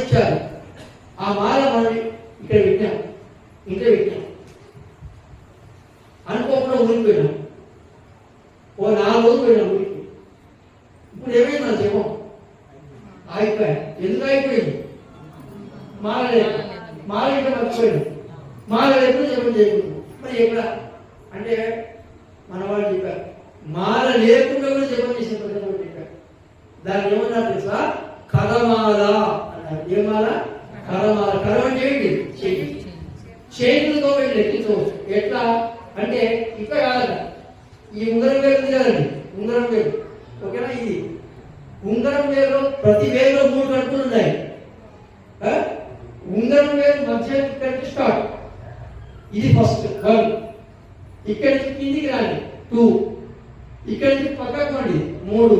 ఇచ్చారు. ఆ మాల మనం ఇక్కడ పెట్టాం, ఇంట్లో పెట్టాం, అనుకోకుండా ఊరికి పోయినాం. ఓ 4 రోజులు పోయినాం ఊరికి. ఇప్పుడు ఏమైంది మన జపం ఆగిపోయా. ఎందుకు ఆగిపోయింది? మాల లేదు. మాల ఇంకా మర్చిపోయాడు. మాల లేకుండా జపం చేయకూడదు. మరి ఎక్కడ అంటే మన వాళ్ళు చెప్పారు, మాల లేకుండా కూడా జపం చేసే పద్ధతి చెప్పారు. దాన్ని ఏమన్నారు తెలుసా? కరమాల అన్నారు. ఏ మాల? కరమాల. కరం అంటే ఏంటి? చేయి. చేతులతో వెళ్ళి లెక్కించవచ్చు. ఎట్లా అంటే ఇట్లా కాదట. ఈ ఉంగరం వేలు ఉంది కదండి, ఉంగరం వేలు, ఓకేనా? ఇది ఉంగరం వేలు, ప్రతి వేలులో 3 కట్టులు ఉన్నాయి. ఉంగరం వేలు మధ్య కట్టి స్టార్ట్. ఇది ఫస్ట్ 1, ఇక్కడి నుంచి కిందికి రాండి 2, ఇక్కడి నుంచి పక్కకు రండి 3,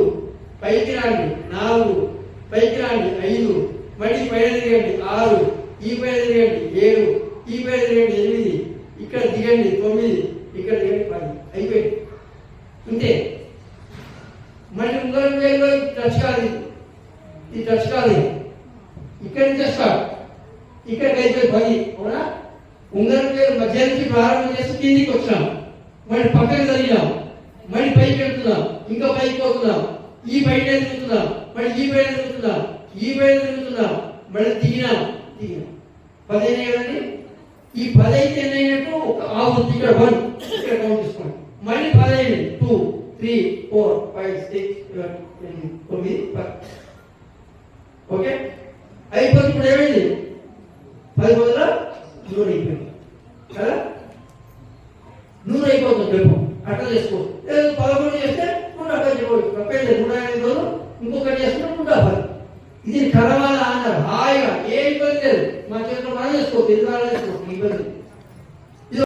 పైకి రాండి 4, పైకి రాండి 5, మళ్ళీ పైన తిరగండి 6, ఈ పైన తిరగండి 7, ఈ పైన తిరగండి 8, ఇక్కడ దిగండి 9, ఇక్కడ దిగండి 10. అయిపోయింది. ఇంతే. మళ్ళీ ఉంగరం వేలులో టచ్ కాదు, ఇది టచ్ కాదు. ఇక్కడి నుంచి స్టార్ట్, ఇక్కడికి అయిపోయి 10. అవునా? ఉంగరం వేలు మధ్య నుంచి ప్రారంభం చేసి కిందికి వచ్చినాం, మళ్ళీ పక్కకి జరిగినాం, మళ్ళీ పైకి వెళ్తున్నాం, ఇంకా పైకి పోతున్నాం, ఈ పైన తిరుగుతున్నాం, మళ్ళీ ఈ పైన తిరుగుతున్నాం, ఈ పైన తిరుగుతున్నాం, మళ్ళీ దిగినాం. 10 కదండి. ఈ 10 అయితే ఎన్నైనట్టు? ఒక ఆవు ఇక్కడ 1, ఇక్కడ కౌంట్ చేసుకోండి. మళ్ళీ 10 2, 3, 4, 5, 6, 7, 8, 9, 10. ఓకే అయిపోతుంది. ఇప్పుడు ఏమైంది? 10 బదుల 100 అయిపోయింది కదా? 100 అయిపోతుంది. జపం అట్లా చేసుకో. 11 చేస్తే 100 చెప్పవచ్చు. తప్పేది 105 రోజులు ఇంకొకటి చేస్తున్నా 110. ఇది కరమాల అన్నారు. హాయిగా ఏ ఇబ్బంది లేదు. మా చేతిలో మనం చేసుకోవచ్చు, ఎదురు చేసుకోవచ్చు, ఇబ్బంది